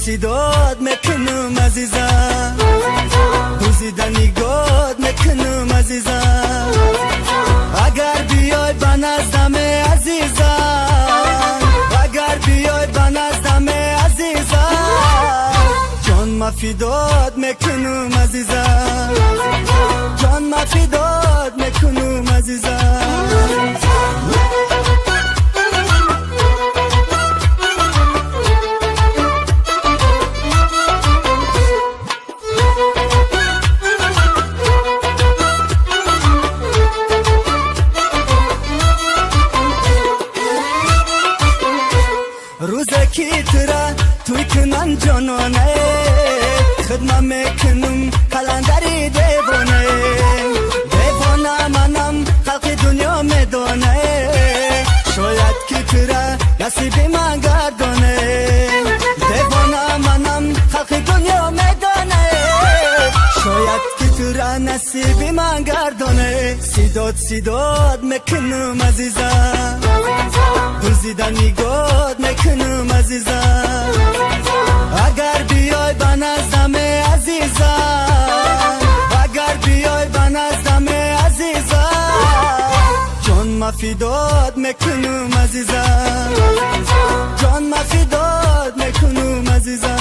سیداد میکنم عزیزم، دوزیدنی گاد میکنم عزیزم. اگر بیای به نزدم عزیزم، اگر بیای به نزدم عزیزم، جان ما فدات میکنم عزیزم، جان ما فدات میکنم عزیزم. روزکی ترا توی کنن جانانه، خدمت میکنم قلندری دیوانه. دیوانه منم خلق دنیا میدانه، شاید که ترا نصیب من گردانه. دیوانه منم خلق دنیا میدانه، شاید که ترا نصیب من گردانه. سیداد میکنم عزیزم، دوزیدنی گاد میکنم عزیزم. اگر بیای به نزدم عزیزم، اگر بیای به نزدم عزیزم، جان ما فدات میکنم عزیزم، جان ما فدات میکنم عزیزم.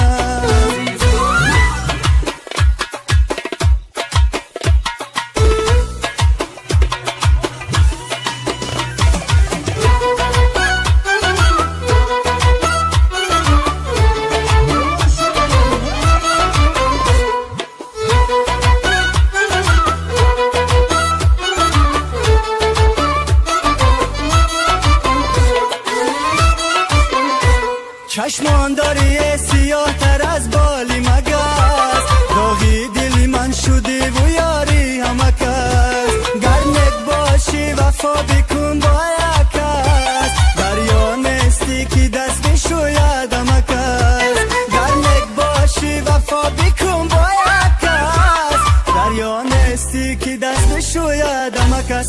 چشمان داری سیاه تر از بالی مگس، داغی دلی من شدی و یاری همه کس. گرنک باشی وفا بکن با یک کس، دریا نیستی که دست بشوید همه کس. گرنک باشی وفا بکن با یک کس، دریا نیستی که دست بشوید همه کس.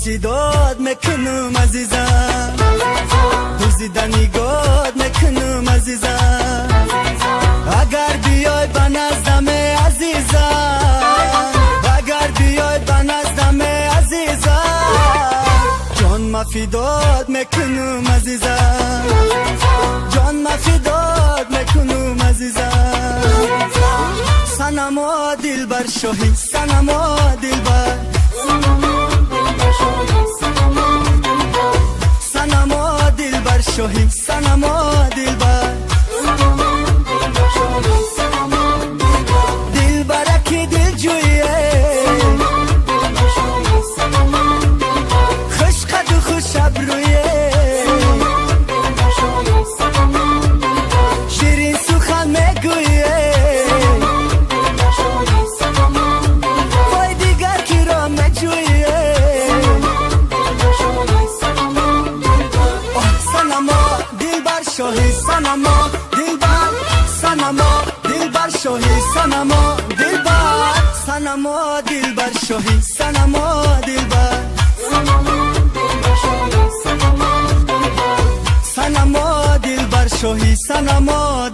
سیداد میکنم عزیزم، دوزیدنی گاد میکنم عزیزم. اگر بیای به نزدم عزیزم، اگر بیای به نزدم عزیزم، جان ما فدات میکنم عزیزم، جان ما فدات میکنم عزیزم. صنما دلبر شاهی، صنما دلبر، صنما دلبر شاهی، صنما دلبر. دلبرکی دل جویه، خوش قد و خوش ابرویه، شیرین سخن میگویه، وای دیگر کی را میجویه. شاهی صنما دلبر، صنما دلبر شاهی، صنما دلبر، صنما دلبر شاهی، صنما دلبر، صنما دلبر شاهی، صنما